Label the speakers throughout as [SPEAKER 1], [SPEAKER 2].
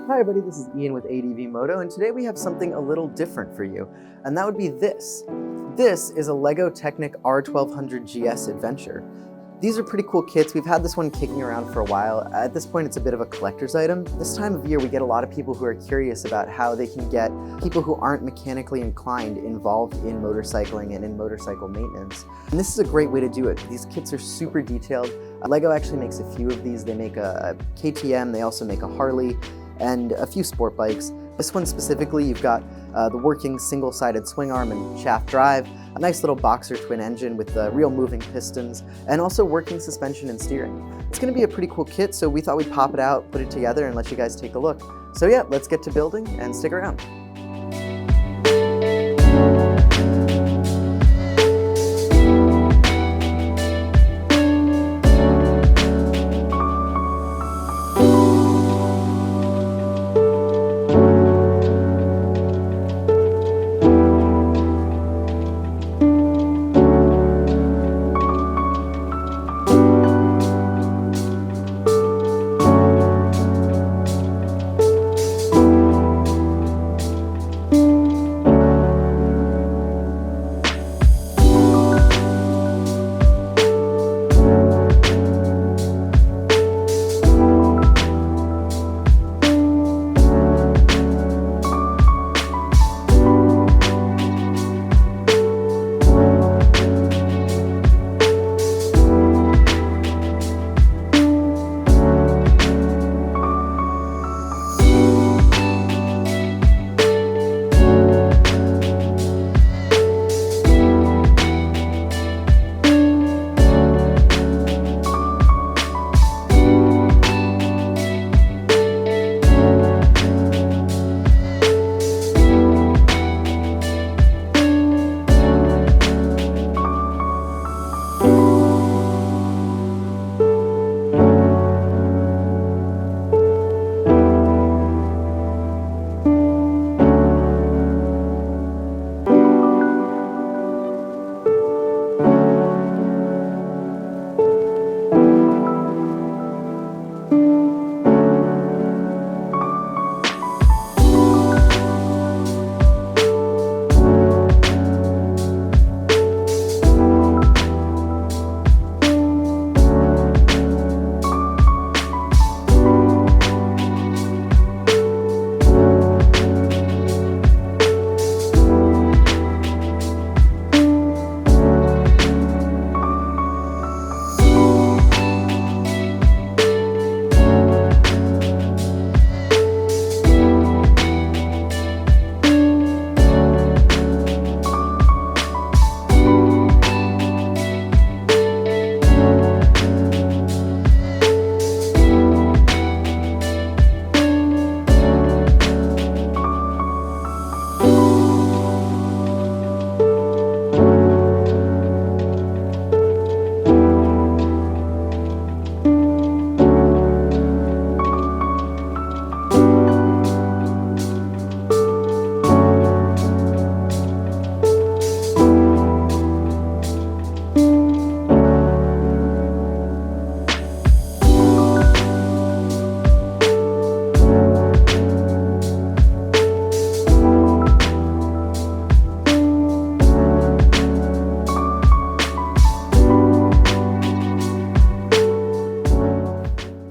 [SPEAKER 1] Hi everybody, this is Ian with ADV Moto, and today we have something a little different for you, and that would be this. This is a LEGO Technic R1200 GS adventure. These are pretty cool kits. We've had this one kicking around for a while. At this point, it's a bit of a collector's item. This time of year, we get a lot of people who are curious about how they can get people who aren't mechanically inclined involved in motorcycling and in motorcycle maintenance. And this is a great way to do it. These kits are super detailed. LEGO actually makes a few of these. They make a KTM, they also make a Harley, and a few sport bikes. This one specifically, you've got the working single-sided swing arm and shaft drive, a nice little boxer twin engine with real moving pistons, and also working suspension and steering. It's going to be a pretty cool kit, so we thought we'd pop it out, put it together, and let you guys take a look. So yeah, let's get to building and stick around.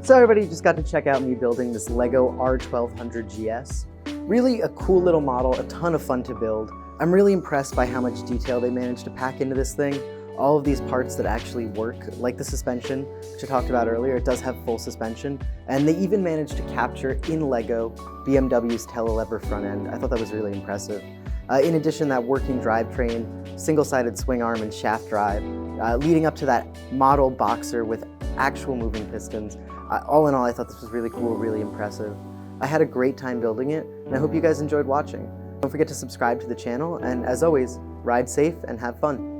[SPEAKER 1] So everybody just got to check out me building this LEGO R1200 GS. Really a cool little model, a ton of fun to build. I'm really impressed by how much detail they managed to pack into this thing. All of these parts that actually work, like the suspension, which I talked about earlier, it does have full suspension. And they even managed to capture in LEGO BMW's telelever front end. I thought that was really impressive. In addition, that working drivetrain, single-sided swing arm and shaft drive, leading up to that model boxer with actual moving pistons. All in all, I thought this was really cool, really impressive. I had a great time building it, and I hope you guys enjoyed watching. Don't forget to subscribe to the channel, and as always, ride safe and have fun.